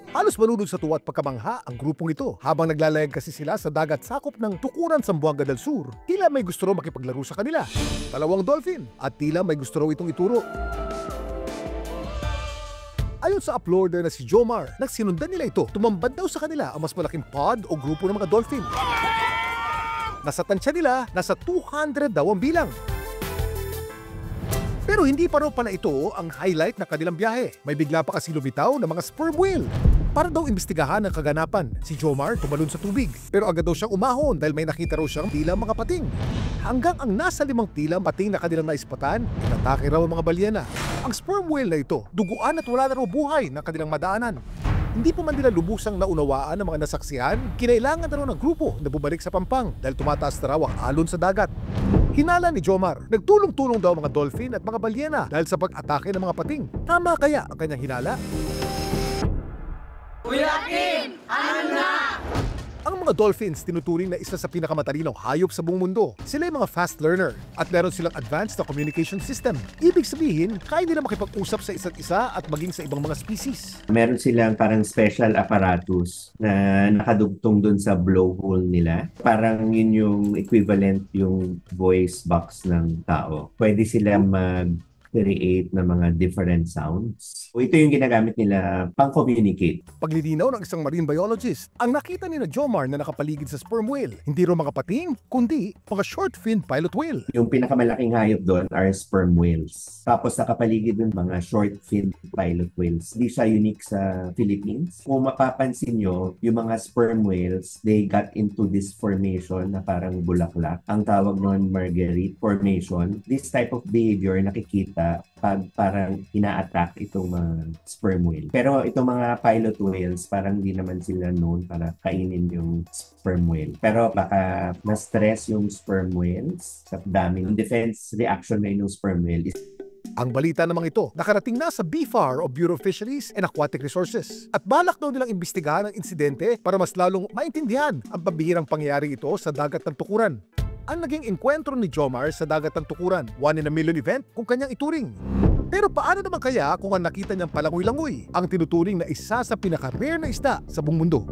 Halos malunod sa tuwa at pagkamangha ang grupong ito habang naglalayag kasi sila sa dagat sakop ng Tukuran, Zamboanga del Sur. Tila may gusto raw makipaglaro sa kanila. Dalawang dolphin at tila may gusto raw itong ituro. Ayon sa uploader na si Jomar, nagsinundan nila ito, tumambad daw sa kanila ang mas malaking pod o grupo ng mga dolphin. Nasa tansya nila, nasa 200 daw ang bilang. Pero hindi pa raw pala ito ang highlight na kanilang biyahe. May bigla pa kasi lumitaw ng mga sperm whale. Para daw imbestigahan ang kaganapan, si Jomar tumalon sa tubig. Pero agad daw siyang umahon dahil may nakita raw siyang tila mga pating. Hanggang ang nasa 5 tilang pating na kanilang naispatan, inatake raw ang mga balyena. Ang sperm whale na ito, duguan at wala na raw buhay na kanilang madaanan. Hindi pa man nila lubusang naunawaan ng mga nasaksihan, kinailangan na raw ng grupo na bumalik sa pampang dahil tumataas na raw ang alon sa dagat. Hinala ni Jomar, nagtulong-tulong daw mga dolphin at mga balyena dahil sa pag-atake ng mga pating. Tama kaya ang kanyang hinala? Kuya Kim, ano na? Ang mga dolphins tinuturing na isa sa pinakamatalinong hayop sa buong mundo. Sila ay mga fast learner at meron silang advanced na communication system. Ibig sabihin, kaya nila makipag-usap sa isa't isa at maging sa ibang mga species. Meron silang parang special apparatus na nakadugtong dun sa blowhole nila. Parang yun yung equivalent yung voice box ng tao. Pwede sila mag-create ng mga different sounds. So, ito yung ginagamit nila pang-communicate. Paglilinaw ng isang marine biologist, ang nakita ni na Jomar na nakapaligid sa sperm whale, hindi raw mga pating, kundi mga short-fin pilot whale. Yung pinakamalaking hayop doon are sperm whales. Tapos nakapaligid dun mga short-fin pilot whales. Hindi siya unique sa Philippines. Kung mapapansin nyo, yung mga sperm whales, they got into this formation na parang bulaklak. Ang tawag noon Marguerite Formation. This type of behavior nakikita pag parang ina-attack itong mga sperm whale. Pero itong mga pilot whales, parang hindi naman sila known para kainin yung sperm whale. Pero baka na-stress yung sperm whales sa daming defense reaction na yung sperm whale. Ang balita namang ito, nakarating na sa BFAR o Bureau of Fisheries and Aquatic Resources. At balak daw nilang imbestigahan ang insidente para mas lalong maintindihan ang pambihirang pangyayari ito sa dagat ng Tukuran. Ang naging enkwentro ni Jomar sa dagat ng Tukuran, 1 in a million event kung kanyang ituring. Pero paano naman kaya kung ang nakita niyang palangoy-langoy ang tinuturing na isa sa pinaka-rare na isda sa buong mundo?